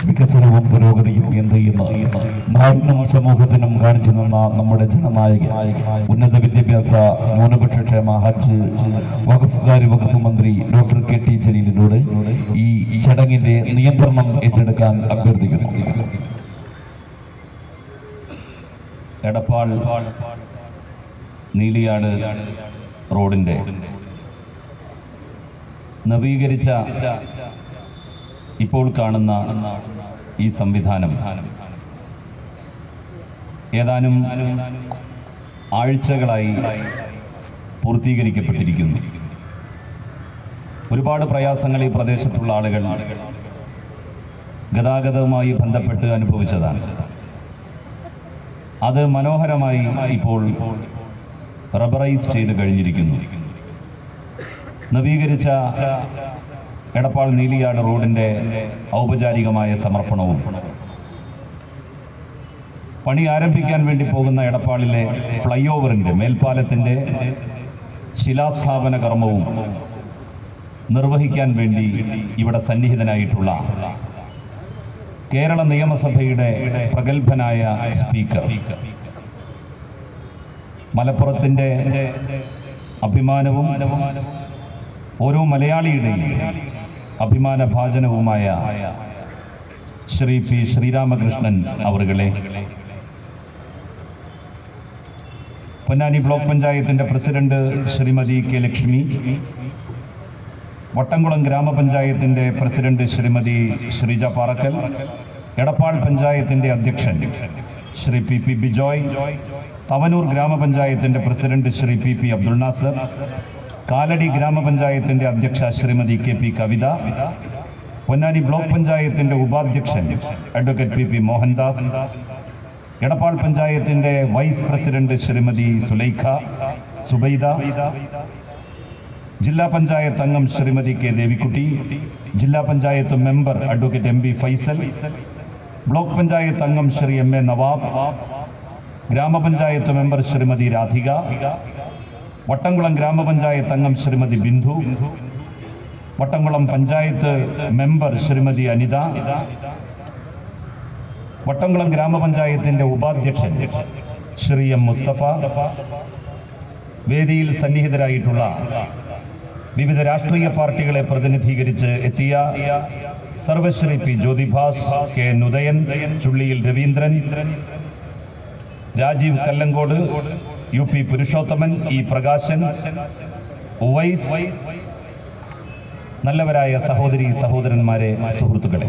വികസനവും പുരോഗതിയും എന്ത് ചെയ്യുന്ന നാടിനും സമൂഹത്തിനും കാണിച്ചു തന്ന നമ്മുടെ ജനനായകൻ ഉന്നത വിദ്യാഭ്യാസ ന്യൂനപക്ഷ ക്ഷേമ ഹജ്ജ് വകുപ്പുകാര്യ വകുപ്പ് മന്ത്രി ഡോക്ടർ KT ജലീലിനോട് ഈ ചടങ്ങിന്റെ നിയന്ത്രണം ഏറ്റെടുക്കാൻ അഭ്യർത്ഥിക്കുന്നു. എടപ്പാൾ നീലിയാട് റോഡിന്റെ നവീകരിച്ച ഇപ്പോൾ കാണുന്ന ഈ സംവിധാനം ഏതാനും ആഴ്ചകളായി പൂർത്തീകരിക്കപ്പെട്ടിരിക്കുന്നു. ഒരുപാട് പ്രയാസങ്ങൾ ഈ പ്രദേശത്തുള്ള ആളുകൾ ഗതാഗതവുമായി ബന്ധപ്പെട്ട് അനുഭവിച്ചതാണ്. അത് മനോഹരമായി ഇപ്പോൾ റബ്ബറൈസ് ചെയ്ത് കഴിഞ്ഞിരിക്കുന്നു. നവീകരിച്ച എടപ്പാൾ നീലിയാട് റോഡിന്റെ ഔപചാരികമായ സമർപ്പണവും പണി ആരംഭിക്കാൻ വേണ്ടി പോകുന്ന എടപ്പാളിലെ ഫ്ലൈ ഓവറിന്റെ മേൽപ്പാലത്തിന്റെ ശിലാസ്ഥാപന കർമ്മവും നിർവഹിക്കാൻ വേണ്ടി ഇവിടെ സന്നിഹിതനായിട്ടുള്ള കേരള നിയമസഭയുടെ പ്രഗത്ഭനായ സ്പീക്കർ, മലപ്പുറത്തിന്റെ അഭിമാനവും ഓരോ മലയാളിയുടെയും അഭിമാനഭാജനവുമായ ശ്രീ P. ശ്രീരാമകൃഷ്ണൻ അവറുകളെ, പൊന്നാനി ബ്ലോക്ക് പഞ്ചായത്തിന്റെ പ്രസിഡന്റ് ശ്രീമതി K. ലക്ഷ്മി, വട്ടംകുളം ഗ്രാമപഞ്ചായത്തിന്റെ പ്രസിഡന്റ് ശ്രീമതി ശ്രീജ പാറക്കൽ, എടപ്പാൾ പഞ്ചായത്തിന്റെ അധ്യക്ഷൻ ശ്രീ P. ബിജോയ്, തവനൂർ ഗ്രാമപഞ്ചായത്തിന്റെ പ്രസിഡന്റ് ശ്രീ P. അബ്ദുൾ നാസർ, കാലടി ഗ്രാമപഞ്ചായത്തിന്റെ അധ്യക്ഷ ശ്രീമതി KP കവിത, പൊന്നാനി ബ്ലോക്ക് പഞ്ചായത്തിന്റെ ഉപാധ്യക്ഷൻ അഡ്വക്കേറ്റ് P. മോഹൻദാസ്, എടപ്പാൾ പഞ്ചായത്തിന്റെ വൈസ് പ്രസിഡന്റ് ശ്രീമതി സുബൈദ, ജില്ലാ പഞ്ചായത്ത് അംഗം ശ്രീമതി K. ദേവിക്കുട്ടി, ജില്ലാ panchayat member advocate MB Faisal, block panchayat അംഗം ശ്രീ MA നവാബ്, ഗ്രാമപഞ്ചായത്ത് മെമ്പർ ശ്രീമതി രാധിക, വട്ടംകുളം ഗ്രാമപഞ്ചായത്ത് അംഗം ശ്രീമതി ബിന്ദു, വട്ടംകുളം പഞ്ചായത്ത് മെമ്പർ ശ്രീമതി അനിത, വട്ടംകുളം ഗ്രാമപഞ്ചായത്തിന്റെ ഉപാധ്യക്ഷൻ ശ്രീ M. മുസ്തഫ, വേദിയിൽ സന്നിഹിതരായിട്ടുള്ള വിവിധ രാഷ്ട്രീയ പാർട്ടികളെ പ്രതിനിധീകരിച്ച് എത്തിയ സർവശ്രീ P. Jyothibhas, K. Udayan, Chulliyil Raveendran, Rajeev Calangute, UP Purushothaman, E. Prakashan, Uvais, നല്ലവരായ സഹോദരി സഹോദരന്മാരെ, സുഹൃത്തുക്കളെ,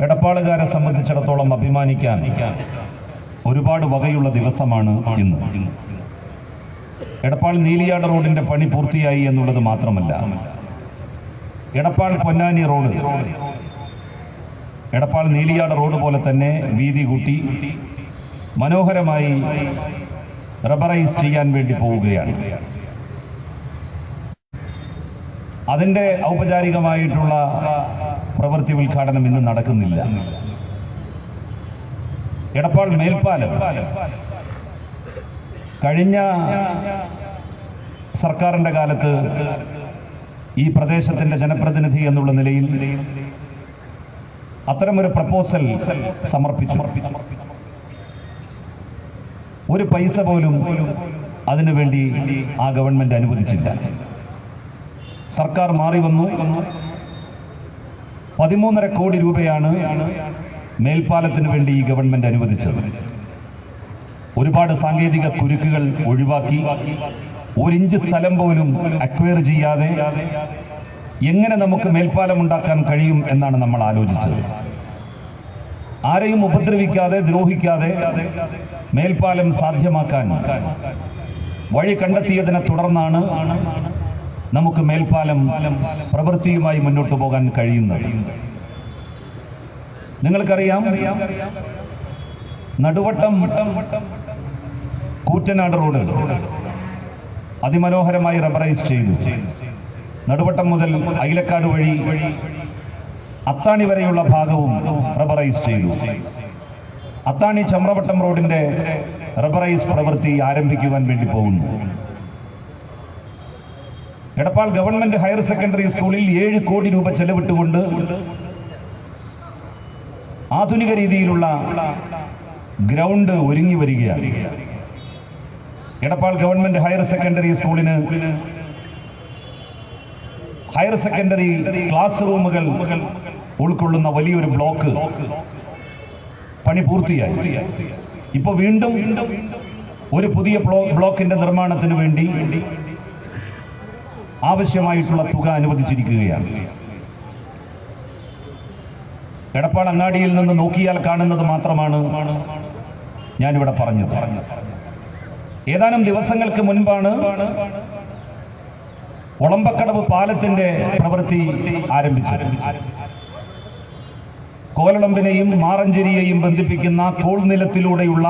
എടപ്പാളുകാരെ സംബന്ധിച്ചിടത്തോളം അഭിമാനിക്കാൻ ഒരുപാട് വകയുള്ള ദിവസമാണ് ഇന്ന്. എടപ്പാൾ നീലിയാട് റോഡിന്റെ പണി പൂർത്തിയായി എന്നുള്ളത് മാത്രമല്ല, എടപ്പാൾ പൊന്നാനി റോഡ് എടപ്പാൾ നീലിയാട് റോഡ് പോലെ തന്നെ വീതി കൂട്ടി മനോഹരമായി റബ്ബറൈസ് ചെയ്യാൻ വേണ്ടി പോവുകയാണ്. അതിന്റെ ഔപചാരികമായിട്ടുള്ള പ്രവൃത്തി ഉദ്ഘാടനം ഇന്ന് നടക്കുന്നില്ല. എടപ്പാൾ മേൽപ്പാലം കഴിഞ്ഞ സർക്കാരിന്റെ കാലത്ത് ഈ പ്രദേശത്തിന്റെ ജനപ്രതിനിധി എന്നുള്ള നിലയിൽ അത്തരമൊരു പ്രപ്പോസൽ സമർപ്പിച്ചു. ഒരു പൈസ പോലും അതിനുവേണ്ടി ആ ഗവൺമെന്റ് അനുവദിച്ചില്ല. സർക്കാർ മാറി വന്നു. 13.5 കോടി രൂപയാണ് മേൽപ്പാലത്തിന് വേണ്ടി ഈ ഗവൺമെന്റ് അനുവദിച്ചത്. ഒരുപാട് സാങ്കേതിക കുരുക്കുകൾ ഒഴിവാക്കി 1 ഇഞ്ച് സ്ഥലം പോലും അക്വയർ ചെയ്യാതെ എങ്ങനെ നമുക്ക് മേൽപ്പാലം ഉണ്ടാക്കാൻ കഴിയും എന്നാണ് നമ്മൾ ആലോചിച്ചത്. ആരെയും ഉപദ്രവിക്കാതെ ദ്രോഹിക്കാതെ മേൽപ്പാലം സാധ്യമാക്കാൻ വഴി കണ്ടെത്തിയതിനെ തുടർന്നാണ് നമുക്ക് മേൽപ്പാലം പ്രവൃത്തിയുമായി മുന്നോട്ട് പോകാൻ കഴിയുന്നത്. നിങ്ങൾക്കറിയാം, നടുവട്ടം കൂറ്റനാട് റോഡ് അതിമനോഹരമായി റബ്ബറൈസ് ചെയ്തു. നടുവട്ടം മുതൽ അയിലക്കാട് വഴി അത്താണി വരെയുള്ള ഭാഗവും റബ്ബറൈസ് ചെയ്തു. അത്താണി ചമ്രവട്ടം റോഡിന്റെ റബ്ബറൈസ് പ്രവൃത്തി ആരംഭിക്കുവാൻ വേണ്ടി പോകുന്നു. എടപ്പാൾ ഗവൺമെന്റ് ഹയർ സെക്കൻഡറി സ്കൂളിൽ 7 കോടി രൂപ ചെലവിട്ടുകൊണ്ട് ആധുനിക രീതിയിലുള്ള ഗ്രൗണ്ട് ഒരുങ്ങി വരികയാണ്. എടപ്പാൾ ഗവൺമെന്റ് ഹയർ സെക്കൻഡറി സ്കൂളിന് ഹയർ സെക്കൻഡറി ക്ലാസ് റൂമുകൾ ഉൾക്കൊള്ളുന്ന വലിയൊരു ബ്ലോക്ക് പണി പൂർത്തിയായി. ഇപ്പൊ വീണ്ടും ഒരു പുതിയ ബ്ലോക്കിന്റെ നിർമ്മാണത്തിന് വേണ്ടി ആവശ്യമായിട്ടുള്ള തുക അനുവദിച്ചിരിക്കുകയാണ്. എടപ്പാൾ അങ്ങാടിയിൽ നിന്ന് നോക്കിയാൽ കാണുന്നത് മാത്രമാണ് ഞാനിവിടെ പറഞ്ഞത്. ഏതാനും ദിവസങ്ങൾക്ക് മുൻപാണ് ഒളമ്പക്കടവ് പാലത്തിന്റെ പ്രവൃത്തി ആരംഭിച്ചത്. കോലളമ്പിനെയും മാറഞ്ചേരിയെയും ബന്ധിപ്പിക്കുന്ന കോൾ നിലത്തിലൂടെയുള്ള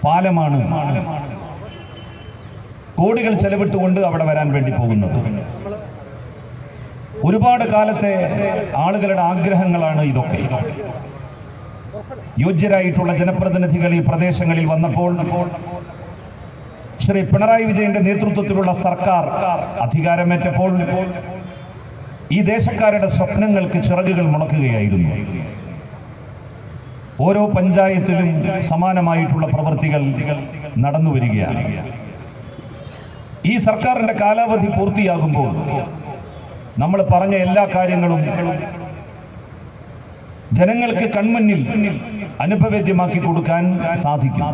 പാലമാണ് കോടികൾ ചെലവിട്ടുകൊണ്ട് അവിടെ വരാൻ വേണ്ടി പോകുന്നത്. ഒരുപാട് കാലത്തെ ആളുകളുടെ ആഗ്രഹങ്ങളാണ് ഇതൊക്കെ. യോഗ്യരായിട്ടുള്ള ജനപ്രതിനിധികൾ ഈ പ്രദേശങ്ങളിൽ വന്നപ്പോൾ ശ്രീ പിണറായി വിജയന്റെ നേതൃത്വത്തിലുള്ള സർക്കാർ അധികാരമേറ്റപ്പോൾ ഈ ദേശക്കാരുടെ സ്വപ്നങ്ങൾക്ക് ചിറകുകൾ മുളക്കുകയായിരുന്നു. ഓരോ പഞ്ചായത്തിലും സമാനമായിട്ടുള്ള പ്രവൃത്തികൾ നടന്നു വരികയാണ്. ഈ സർക്കാരിന്റെ കാലാവധി പൂർത്തിയാകുമ്പോൾ നമ്മൾ പറഞ്ഞ എല്ലാ കാര്യങ്ങളും ജനങ്ങൾക്ക് കൺമുന്നിൽ അനുഭവേദ്യമാക്കി കൊടുക്കാൻ സാധിക്കും.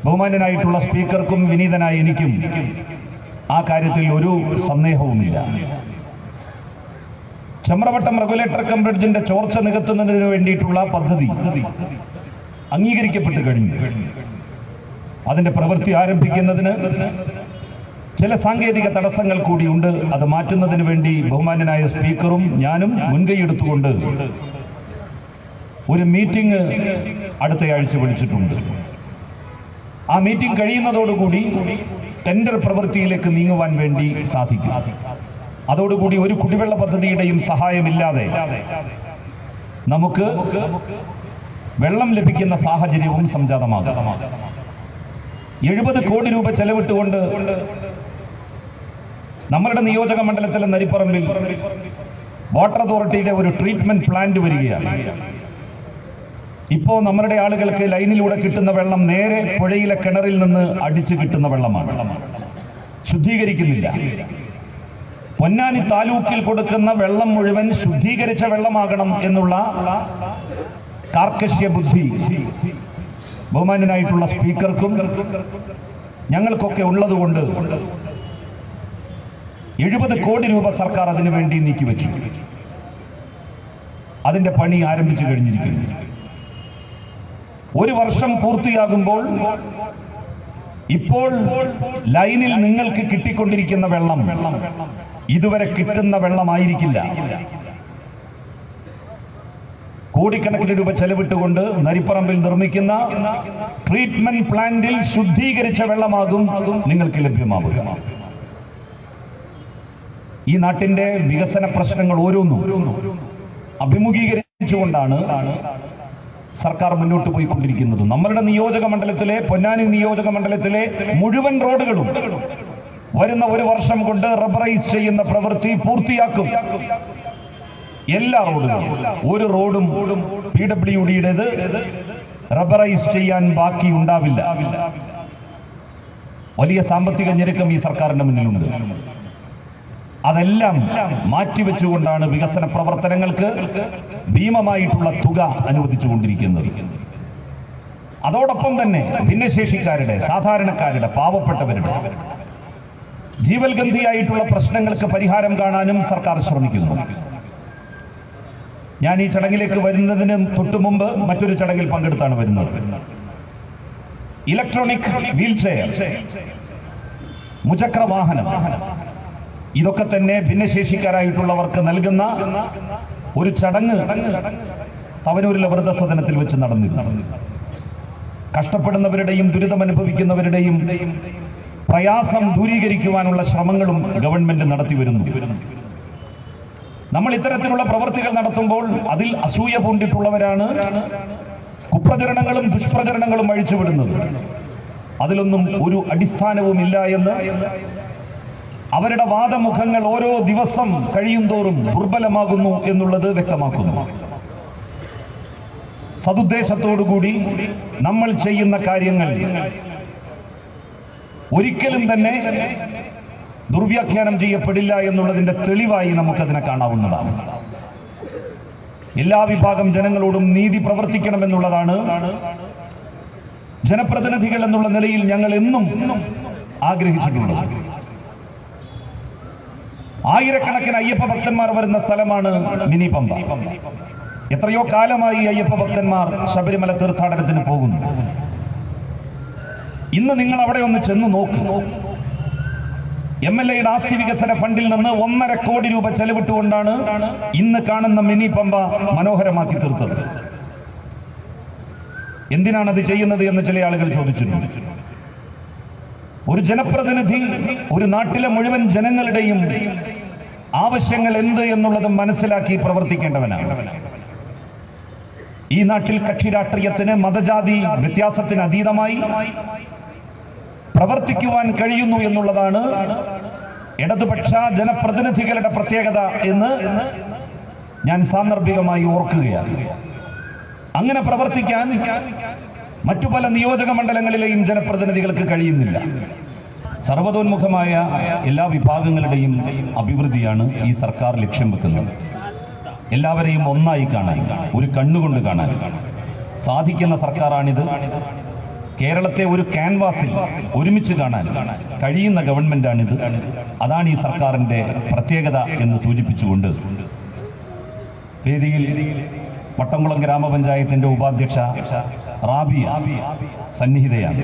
ബഹുമാന്യനായിട്ടുള്ള സ്പീക്കർക്കും വിനീതനായ എനിക്കും ആ കാര്യത്തിൽ ഒരു സന്ദേഹവുമില്ല. ചമ്രവട്ടം റെഗുലേറ്റർ കം ബ്രിഡ്ജിന്റെ ചോർച്ച നികത്തുന്നതിന് വേണ്ടിയിട്ടുള്ള പദ്ധതി അംഗീകരിക്കപ്പെട്ടു കഴിഞ്ഞു. അതിന്റെ പ്രവൃത്തി ആരംഭിക്കുന്നതിന് ചില സാങ്കേതിക തടസ്സങ്ങൾ കൂടിയുണ്ട്. അത് മാറ്റുന്നതിന് വേണ്ടി ബഹുമാന്യനായ സ്പീക്കറും ഞാനും മുൻകൈയെടുത്തുകൊണ്ട് ഒരു മീറ്റിംഗ് അടുത്തയാഴ്ച വിളിച്ചിട്ടുണ്ട്. ആ മീറ്റിംഗ് കഴിയുന്നതോടുകൂടി ടെൻഡർ പ്രവൃത്തിയിലേക്ക് നീങ്ങുവാൻ വേണ്ടി സാധിക്കും. അതോടുകൂടി ഒരു കുടിവെള്ള പദ്ധതിയുടെയും സഹായമില്ലാതെ നമുക്ക് വെള്ളം ലഭിക്കുന്ന സാഹചര്യവും സംജാതമാകും. 70 കോടി രൂപ ചെലവിട്ടുകൊണ്ട് നമ്മളുടെ നിയോജക മണ്ഡലത്തിലെ നരിപ്പറമ്പിൽ വാട്ടർ അതോറിറ്റിയുടെ ഒരു ട്രീറ്റ്മെന്റ് പ്ലാന്റ് വരികയാണ്. ഇപ്പോ നമ്മളുടെ ആളുകൾക്ക് ലൈനിലൂടെ കിട്ടുന്ന വെള്ളം നേരെ പുഴയിലെ കിണറിൽ നിന്ന് അടിച്ചു കിട്ടുന്ന വെള്ളമാണ്, ശുദ്ധീകരിക്കുന്നില്ല. പൊന്നാനി താലൂക്കിൽ കൊടുക്കുന്ന വെള്ളം മുഴുവൻ ശുദ്ധീകരിച്ച വെള്ളമാകണം എന്നുള്ള കാർക്കശ്യ ബുദ്ധി ബഹുമാന്യനായിട്ടുള്ള സ്പീക്കർക്കും ഞങ്ങൾക്കൊക്കെ ഉള്ളതുകൊണ്ട് 70 കോടി രൂപ സർക്കാർ അതിനു വേണ്ടി നീക്കിവെച്ചു. അതിന്റെ പണി ആരംഭിച്ചു കഴിഞ്ഞിരിക്കുന്നു. ഒരു വർഷം പൂർത്തിയാകുമ്പോൾ ഇപ്പോൾ ലൈനിൽ നിങ്ങൾക്ക് കിട്ടിക്കൊണ്ടിരിക്കുന്ന വെള്ളം ഇതുവരെ കിട്ടുന്ന വെള്ളമായിരിക്കില്ല. കോടിക്കണക്കിന് രൂപ ചെലവിട്ടുകൊണ്ട് നരിപ്പറമ്പിൽ നിർമ്മിക്കുന്ന ട്രീറ്റ്മെന്റ് പ്ലാന്റിൽ ശുദ്ധീകരിച്ച വെള്ളമാകും നിങ്ങൾക്ക് ലഭ്യമാവുക. ഈ നാട്ടിന്റെ വികസന പ്രശ്നങ്ങൾ ഓരോന്നും അഭിമുഖീകരിച്ചുകൊണ്ടാണ് സർക്കാർ മുന്നോട്ട് പോയിക്കൊണ്ടിരിക്കുന്നത്. നമ്മളുടെ നിയോജക മണ്ഡലത്തിലെ പൊന്നാനി നിയോജക മണ്ഡലത്തിലെ മുഴുവൻ റോഡുകളും വരുന്ന ഒരു വർഷം കൊണ്ട് റബ്ബറൈസ് ചെയ്യുന്ന പ്രവൃത്തി പൂർത്തിയാക്കും. എല്ലാ റോഡുകളും, ഒരു റോഡും PWDയുടേത് റബ്ബറൈസ് ചെയ്യാൻ ബാക്കി ഉണ്ടാവില്ല. വലിയ സാമ്പത്തിക ഞെരുക്കം ഈ സർക്കാരിന്റെ മുന്നിലുണ്ട്. അതെല്ലാം മാറ്റിവെച്ചുകൊണ്ടാണ് വികസന പ്രവർത്തനങ്ങൾക്ക് ഭീമമായിട്ടുള്ള തുക അനുവദിച്ചുകൊണ്ടിരിക്കുന്നത്. അതോടൊപ്പം തന്നെ ഭിന്നശേഷിക്കാരുടെ, സാധാരണക്കാരുടെ, പാവപ്പെട്ടവരുടെ ജീവൽഗന്ധിയായിട്ടുള്ള പ്രശ്നങ്ങൾക്ക് പരിഹാരം കാണാനും സർക്കാർ ശ്രമിക്കുന്നു. ഞാൻ ഈ ചടങ്ങിലേക്ക് വരുന്നതിന് തൊട്ടു മുമ്പ് മറ്റൊരു ചടങ്ങിൽ പങ്കെടുത്താണ് വരുന്നത്. ഇലക്ട്രോണിക് വീൽ ചെയർ, മുചക്ര വാഹനം, ഇതൊക്കെ തന്നെ ഭിന്നശേഷിക്കാരായിട്ടുള്ളവർക്ക് നൽകുന്ന ഒരു ചടങ്ങ് തവനൂരിലെ വൃദ്ധസദനത്തിൽ വെച്ച് നടന്നിരുന്നു. കഷ്ടപ്പെടുന്നവരുടെയും ദുരിതമനുഭവിക്കുന്നവരുടെയും പ്രയാസം ദൂരീകരിക്കുവാനുള്ള ശ്രമങ്ങളും ഗവൺമെന്റ് നടത്തി വരുന്നു. നമ്മൾ ഇത്തരത്തിലുള്ള പ്രവൃത്തികൾ നടത്തുമ്പോൾ അതിൽ അസൂയ പൂണ്ടിട്ടുള്ളവരാണ് കുപ്രചരണങ്ങളും ദുഷ്പ്രചരണങ്ങളും അഴിച്ചുവിടുന്നത്. അതിലൊന്നും ഒരു അടിസ്ഥാനവുമില്ല എന്ന് അവരുടെ വാദമുഖങ്ങൾ ഓരോ ദിവസം കഴിയുന്തോറും ദുർബലമാകുന്നു എന്നുള്ളത് വ്യക്തമാക്കുന്നു. സതുദ്ദേശത്തോടുകൂടി നമ്മൾ ചെയ്യുന്ന കാര്യങ്ങൾ ഒരിക്കലും തന്നെ ദുർവ്യാഖ്യാനം ചെയ്യപ്പെടില്ല എന്നുള്ളതിന്റെ തെളിവായി നമുക്കതിനെ കാണാവുന്നതാണ്. എല്ലാ വിഭാഗം ജനങ്ങളോടും നീതി പ്രവർത്തിക്കണമെന്നുള്ളതാണ് ജനപ്രതിനിധികൾ എന്നുള്ള നിലയിൽ ഞങ്ങൾ എന്നും ആഗ്രഹിച്ചിട്ടുള്ളത്. ആയിരക്കണക്കിന് അയ്യപ്പ ഭക്തന്മാർ വരുന്ന സ്ഥലമാണ് മിനി പമ്പ. എത്രയോ കാലമായി അയ്യപ്പ ഭക്തന്മാർ ശബരിമല തീർത്ഥാടനത്തിന് പോകുന്നു. ഇന്ന് നിങ്ങൾ അവിടെ ഒന്ന് ചെന്ന് നോക്ക്. MLA യുടെ ആസ്തി വികസന ഫണ്ടിൽ നിന്ന് 1.5 കോടി രൂപ ചെലവിട്ടുകൊണ്ടാണ് ഇന്ന് കാണുന്ന മിനി പമ്പ മനോഹരമാക്കി തീർത്തത്. എന്തിനാണത് ചെയ്യുന്നത് എന്ന് ചില ആളുകൾ ചോദിച്ചിട്ടുണ്ട്. ഒരു ജനപ്രതിനിധി ഒരു നാട്ടിലെ മുഴുവൻ ജനങ്ങളുടെയും ആവശ്യങ്ങൾ എന്ത് എന്നുള്ളത് മനസ്സിലാക്കി പ്രവർത്തിക്കേണ്ടവനാണ്. ഈ നാട്ടിൽ കക്ഷി രാഷ്ട്രീയത്തിന് മതജാതി വ്യത്യാസത്തിന് അതീതമായി പ്രവർത്തിക്കുവാൻ കഴിയുന്നു എന്നുള്ളതാണ് ഇടതുപക്ഷ ജനപ്രതിനിധികളുടെ പ്രത്യേകത എന്ന് ഞാൻ സാന്ദർഭികമായി ഓർക്കുകയാണ്. അങ്ങനെ പ്രവർത്തിക്കാൻ മറ്റു പല നിയോജക മണ്ഡലങ്ങളിലെയും ജനപ്രതിനിധികൾക്ക് കഴിയുന്നില്ല. സർവതോന്മുഖമായ എല്ലാ വിഭാഗങ്ങളുടെയും അഭിവൃദ്ധിയാണ് ഈ സർക്കാർ ലക്ഷ്യം വെക്കുന്നത്. എല്ലാവരെയും ഒന്നായി കാണാൻ, ഒരു കണ്ണുകൊണ്ട് കാണാൻ സാധിക്കുന്ന സർക്കാരാണിത്. കേരളത്തെ ഒരു ക്യാൻവാസിൽ ഒരുമിച്ച് കാണാൻ കഴിയുന്ന ഗവൺമെന്റാണിത്. അതാണ് ഈ സർക്കാരിന്റെ പ്രത്യേകത എന്ന് സൂചിപ്പിച്ചുകൊണ്ട് വേദിയിൽ വട്ടംകുളം ഗ്രാമപഞ്ചായത്തിന്റെ ഉപാധ്യക്ഷ റാബിയ സന്നിഹിതയാണ്.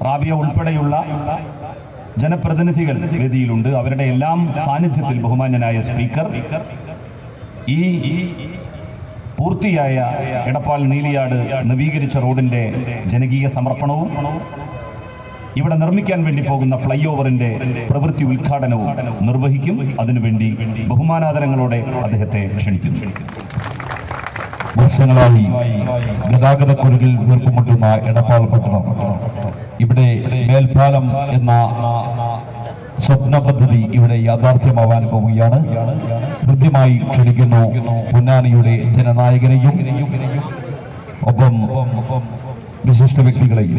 റാബിയ ഉൾപ്പെടെയുള്ള ജനപ്രതിനിധികൾ വേദിയിലുണ്ട്. അവരുടെ എല്ലാം സാന്നിധ്യത്തിൽ ബഹുമാന്യനായ സ്പീക്കർ ഈ പൂർത്തിയായ എടപ്പാൾ നീലിയാട് നവീകരിച്ച റോഡിന്റെ ജനകീയ സമർപ്പണവും ഇവിടെ നിർമ്മിക്കാൻ വേണ്ടി പോകുന്ന ഫ്ലൈ ഓവറിന്റെ പ്രവൃത്തി ഉദ്ഘാടനവും നിർവഹിക്കും. അതിനുവേണ്ടി ബഹുമാനാദരങ്ങളോടെ അദ്ദേഹത്തെ ക്ഷണിക്കുന്നു. വർഷങ്ങളായി ഗതാഗതക്കുരുക്കിൽ വീർപ്പുമുട്ടുന്ന എടപ്പാൾ പട്ടണം ഇവിടെ മേൽപ്പാലം എന്ന സ്വപ്ന പദ്ധതി ഇവിടെ യാഥാർത്ഥ്യമാവാൻ പോവുകയാണ്. കൃത്യമായി ക്ഷണിക്കുന്നു പൊന്നാനിയുടെ ജനനായകനെയും ഒപ്പം വിശിഷ്ട വ്യക്തികളെയും.